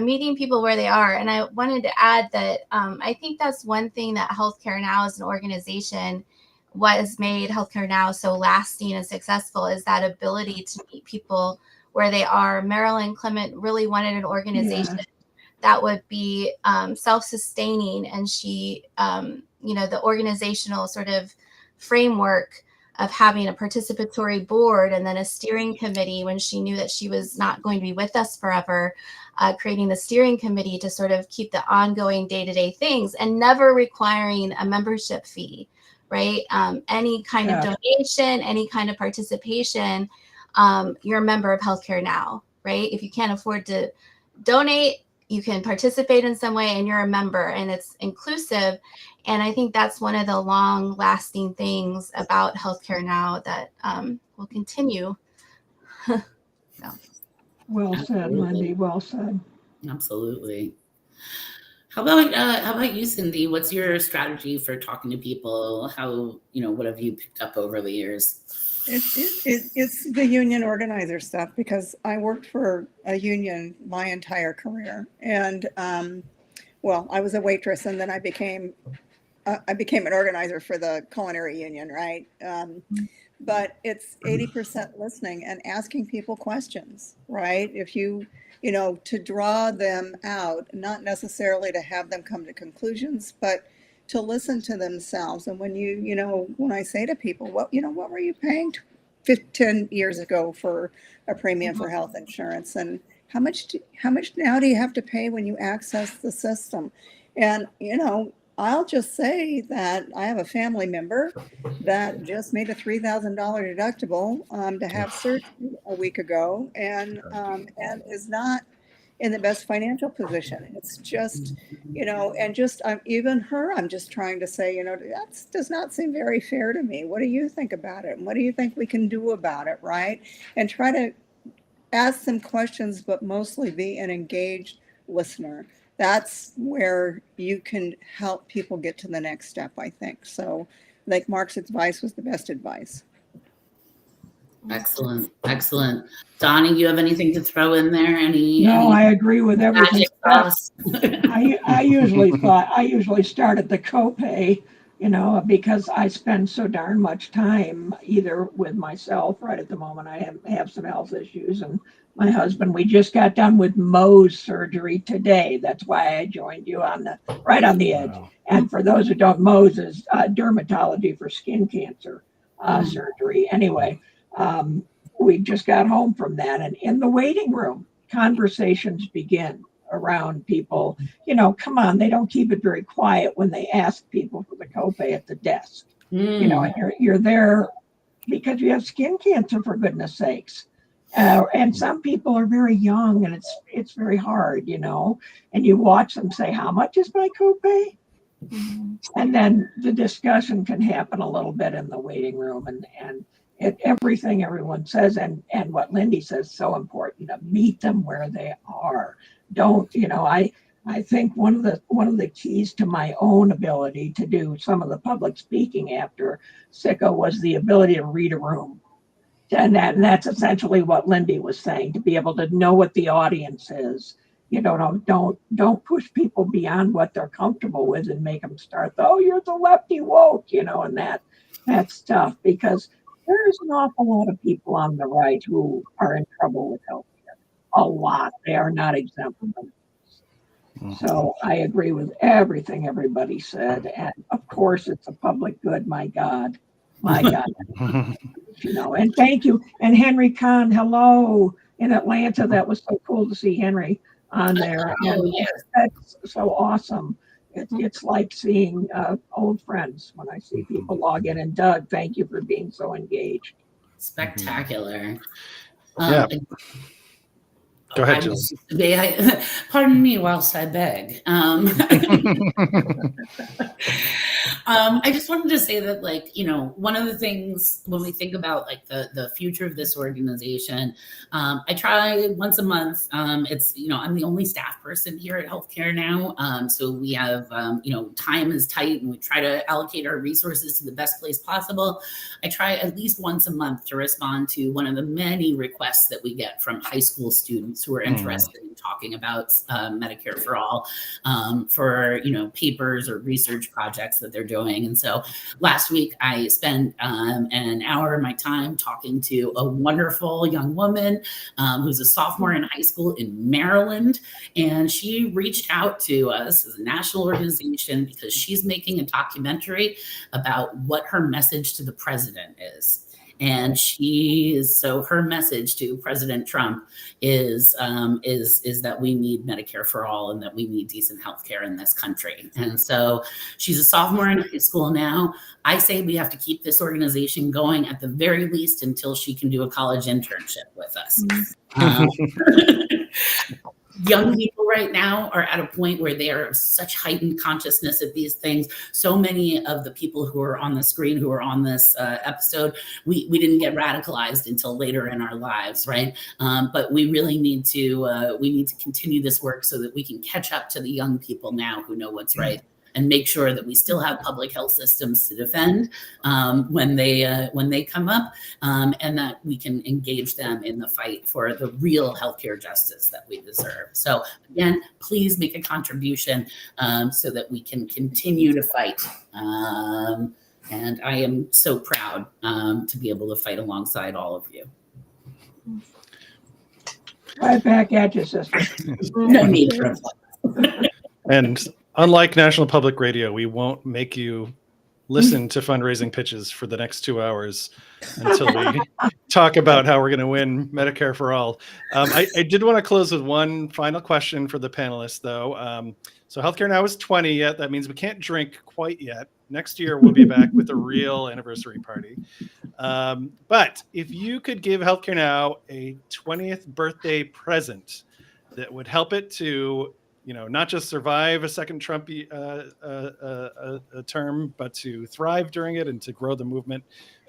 meeting people where they are. And I wanted to add that I think that's one thing that Healthcare Now as an organization, what has made Healthcare Now so lasting and successful, is that ability to meet people where they are. Marilyn Clement really wanted an organization that would be self-sustaining, and she, the organizational sort of framework of having a participatory board and then a steering committee when she knew that she was not going to be with us forever, creating the steering committee to sort of keep the ongoing day-to-day things and never requiring a membership fee, right? Any kind of donation, any kind of participation, you're a member of Healthcare Now, right? If you can't afford to donate, you can participate in some way and you're a member, and it's inclusive. And I think that's one of the long lasting things about Healthcare Now that will continue. Well said, Lindy. Well said. Absolutely. How about you, Cindy? What's your strategy for talking to people? How, what have you picked up over the years? It's the union organizer stuff, because I worked for a union my entire career, and I was a waitress, and then I became an organizer for the culinary union, right? But it's 80% listening and asking people questions, right? If to draw them out, not necessarily to have them come to conclusions, but to listen to themselves. And when when I say to people, what were you paying 10 years ago for a premium for health insurance? And how much now do you have to pay when you access the system? And, I'll just say that I have a family member that just made a $3,000 deductible to have surgery a week ago, and is not in the best financial position. It's just, and just even her, I'm just trying to say, that does not seem very fair to me. What do you think about it? And what do you think we can do about it, right? And try to ask some questions, but mostly be an engaged listener. That's where you can help people get to the next step, I think. So, like Mark's advice was the best advice. Excellent. Excellent. Donnie, you have anything to throw in there? No, I agree with everything. magic sauce? I usually start at the copay, because I spend so darn much time either with myself. Right at the moment, I have some health issues, and my husband. We just got done with Mohs surgery today. That's why I joined you right on the edge. Wow. And for those who don't, Mohs is dermatology for skin cancer surgery. Anyway, we just got home from that, and in the waiting room, conversations begin around people. Come on, they don't keep it very quiet when they ask people for the copay at the desk. And you're there because you have skin cancer, for goodness sakes. And some people are very young, and it's very hard, and you watch them say, how much is my copay? And then the discussion can happen a little bit in the waiting room, and everything everyone says, and what Lindy says, so important, to meet them where they are. Don't, I think one of the keys to my own ability to do some of the public speaking after sicko was the ability to read a room. And that's essentially what Lindy was saying, to be able to know what the audience is. Don't push people beyond what they're comfortable with and make them start, oh, you're the lefty woke, and that stuff, because there's an awful lot of people on the right who are in trouble with healthcare. A lot. They are not exempt from it. So I agree with everything everybody said. And of course, it's a public good. My God. And thank you. And Henry Kahn, hello in Atlanta. That was so cool to see Henry on there. And that's so awesome. It's like seeing old friends when I see people log in. And Doug, thank you for being so engaged. Spectacular. Yeah. Go ahead, Jill. Pardon me whilst I beg. I just wanted to say that, one of the things when we think about the future of this organization, I try once a month. It's, I'm the only staff person here at Healthcare Now. So we have, time is tight, and we try to allocate our resources to the best place possible. I try at least once a month to respond to one of the many requests that we get from high school students who are interested in talking about Medicare for All, for papers or research projects that they're doing. And so last week I spent an hour of my time talking to a wonderful young woman who's a sophomore in high school in Maryland, and she reached out to us as a national organization because she's making a documentary about what her message to the president is. And her message to President Trump is that we need Medicare for all, and that we need decent health care in this country. And so she's a sophomore in high school now. I say we have to keep this organization going at the very least until she can do a college internship with us. Young people right now are at a point where they are such heightened consciousness of these things. So many of the people who are on the screen, who are on this episode, we didn't get radicalized until later in our lives, right? But we really need to continue this work so that we can catch up to the young people now who know what's right, and make sure that we still have public health systems to defend when they come up, and that we can engage them in the fight for the real healthcare justice that we deserve. So again, please make a contribution so that we can continue to fight. And I am so proud to be able to fight alongside all of you. Right back at you, sister. No need for applause. And unlike National Public Radio, we won't make you listen to fundraising pitches for the next 2 hours until we talk about how we're going to win Medicare for all. I did want to close with one final question for the panelists, though. So Healthcare Now is 20 yet. That means we can't drink quite yet. Next year, we'll be back with a real anniversary party. But if you could give Healthcare Now a 20th birthday present that would help it to not just survive a second Trump term, but to thrive during it and to grow the movement,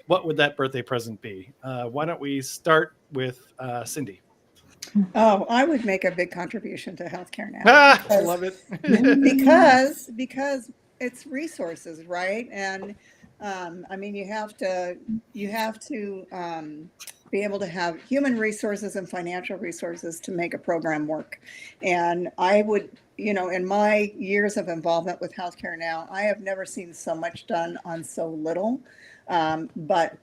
what would that birthday present be? Why don't we start with Cindy? Oh, I would make a big contribution to Healthcare Now. I love it. because it's resources, right? And I mean, you have to be able to have human resources and financial resources to make a program work. And I would, in my years of involvement with healthcare now, I have never seen so much done on so little. But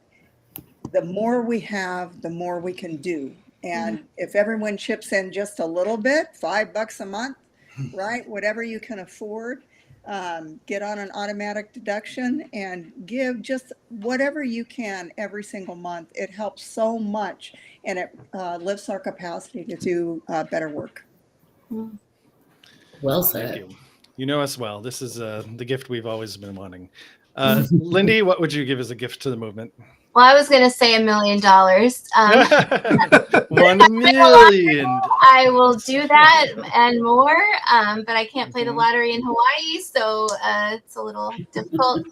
the more we have, the more we can do. And if everyone chips in just a little bit, $5 a month, right? Whatever you can afford, get on an automatic deduction and give just whatever you can every single month. It helps so much, and it lifts our capacity to do better work. Well Thank said. you. You know us well. This is the gift we've always been wanting. Lindy, what would you give as a gift to the movement? Well, I was going to say $1 million. 1 million. I will do that and more, but I can't play the lottery in Hawaii, so it's a little difficult.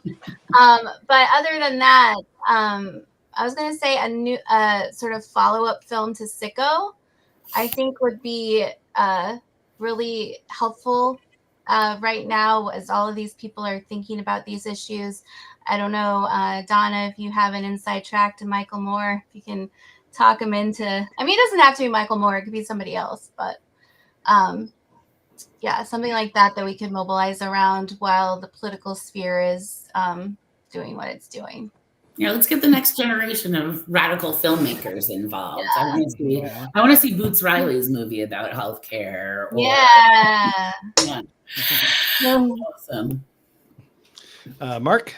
But other than that, I was going to say a new sort of follow-up film to Sicko, I think would be really helpful right now as all of these people are thinking about these issues. I don't know, Donna, if you have an inside track to Michael Moore, if you can talk him into, I mean, it doesn't have to be Michael Moore, it could be somebody else, but yeah, something like that we could mobilize around while the political sphere is doing what it's doing. Yeah, let's get the next generation of radical filmmakers involved. Yeah. I want to see Boots Riley's movie about healthcare. Yeah. Awesome. Mark?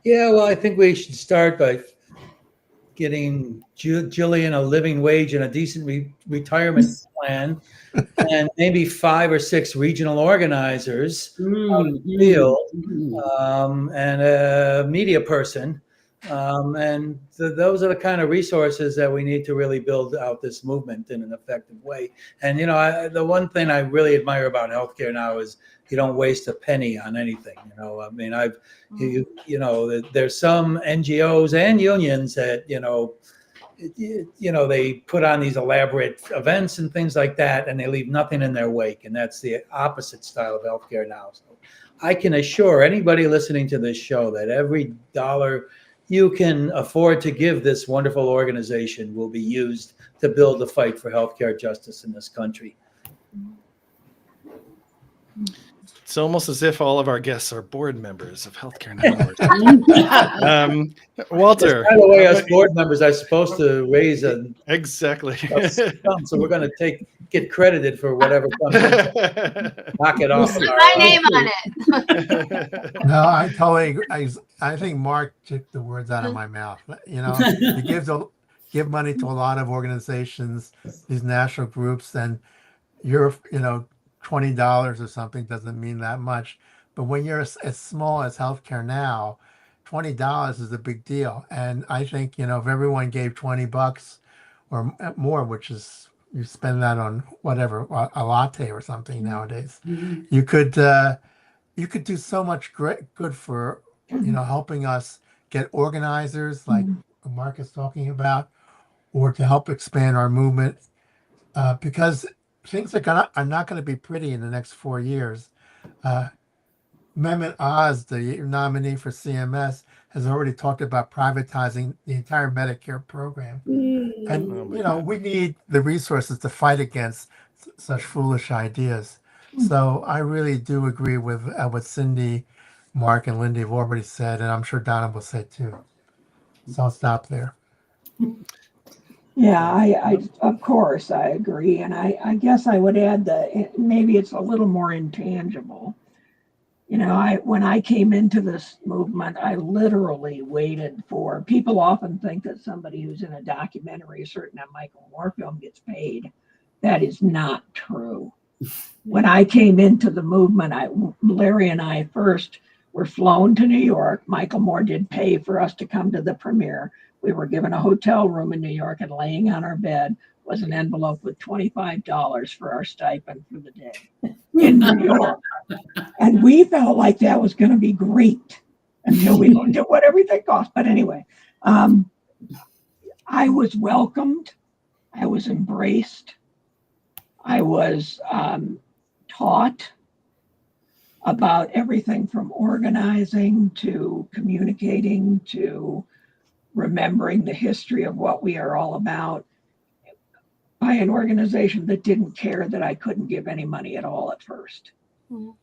Yeah, well, I think we should start by getting Gillian a living wage and a decent retirement plan, and maybe 5 or 6 regional organizers out in the field, and a media person. And those are the kind of resources that we need to really build out this movement in an effective way. And, the one thing I really admire about healthcare now is you don't waste a penny on anything. I mean, there's some NGOs and unions that, they put on these elaborate events and things like that, and they leave nothing in their wake. And that's the opposite style of healthcare now. So I can assure anybody listening to this show that every dollar you can afford to give this wonderful organization will be used to build the fight for healthcare justice in this country. It's almost as if all of our guests are board members of Healthcare Network. Walter. By the way, as board members are supposed to raise exactly. So we're going to get credited for whatever comes in. Knock it off. Put my name on it. No, I totally agree. I think Mark took the words out of my mouth. He give money to a lot of organizations, these national groups, and you're, $20 or something doesn't mean that much. But when you're as small as Healthcare Now, $20 is a big deal. And I think, if everyone gave $20 or more, which is, you spend that on whatever, a latte or something nowadays, you could do so much great good for, helping us get organizers like Mark is talking about, or to help expand our movement, because things are not going to be pretty in the next 4 years. Mehmet Oz, the nominee for CMS, has already talked about privatizing the entire Medicare program. And, we need the resources to fight against such foolish ideas. So I really do agree with what Cindy, Mark, and Lindy have already said, and I'm sure Donna will say too. So I'll stop there. Yeah, I of course I agree, and I guess I would add that maybe it's a little more intangible. When I came into this movement, I literally waited for. People often think that somebody who's in a documentary, certain a Michael Moore film, gets paid. That is not true. When I came into the movement, Larry and I first were flown to New York. Michael Moore did pay for us to come to the premiere. We were given a hotel room in New York, and laying on our bed was an envelope with $25 for our stipend for the day in New York. And we felt like that was going to be great until we looked at what everything cost. But anyway, I was welcomed. I was embraced. I was taught about everything from organizing to communicating to remembering the history of what we are all about by an organization that didn't care that I couldn't give any money at all at first. Mhm.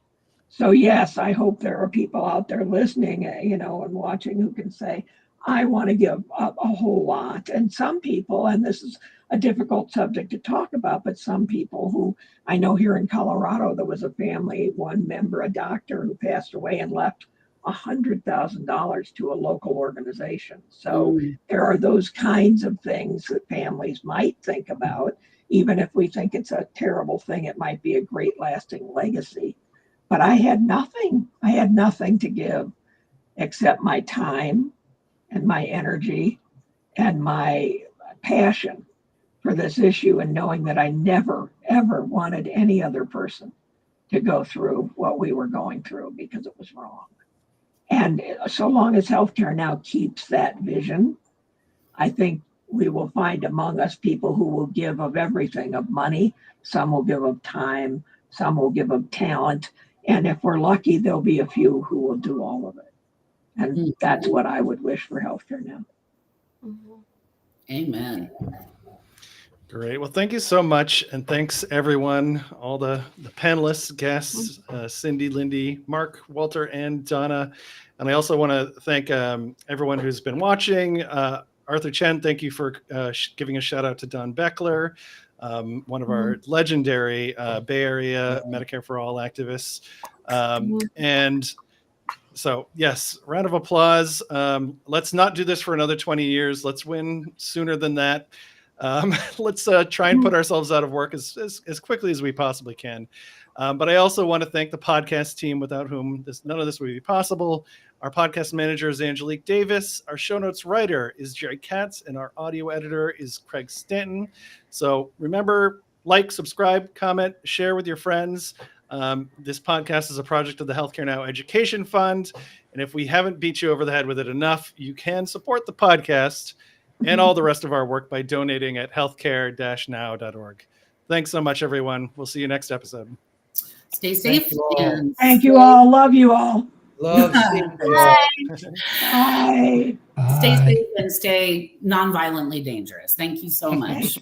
So yes, I hope there are people out there listening, and watching who can say, I want to give a whole lot. And some people, and this is a difficult subject to talk about, but some people who I know here in Colorado, there was a family, one member, a doctor who passed away and left $100,000 to a local organization. So there are those kinds of things that families might think about. Even if we think it's a terrible thing, it might be a great lasting legacy. But I had nothing. I had nothing to give except my time and my energy and my passion for this issue, and knowing that I never, ever wanted any other person to go through what we were going through because it was wrong. And so long as healthcare now keeps that vision, I think we will find among us people who will give of everything, of money. Some will give of time, some will give of talent. And if we're lucky, there'll be a few who will do all of it. And that's what I would wish for healthcare now. Amen. Great. Well, thank you so much. And thanks, everyone, all the panelists, guests, Cindy, Lindy, Mark, Walter, and Donna. And I also want to thank everyone who's been watching. Arthur Chen, thank you for giving a shout out to Don Beckler, one of our legendary Bay Area Medicare for All activists. And so, yes, round of applause. Let's not do this for another 20 years. Let's win sooner than that. Let's try and put ourselves out of work as quickly as we possibly can. But I also want to thank the podcast team, without whom none of this would be possible. Our podcast manager is Angelique Davis. Our show notes writer is Jerry Katz, and our audio editor is Craig Stanton. So remember, like, subscribe, comment, share with your friends. This podcast is a project of the Healthcare Now Education Fund. And if we haven't beat you over the head with it enough, you can support the podcast and all the rest of our work by donating at healthcare-now.org. Thanks so much, everyone. We'll see you next episode. Stay safe. Thank you all. Love you all. Love. Bye. Stay safe and stay non-violently dangerous. Thank you so much.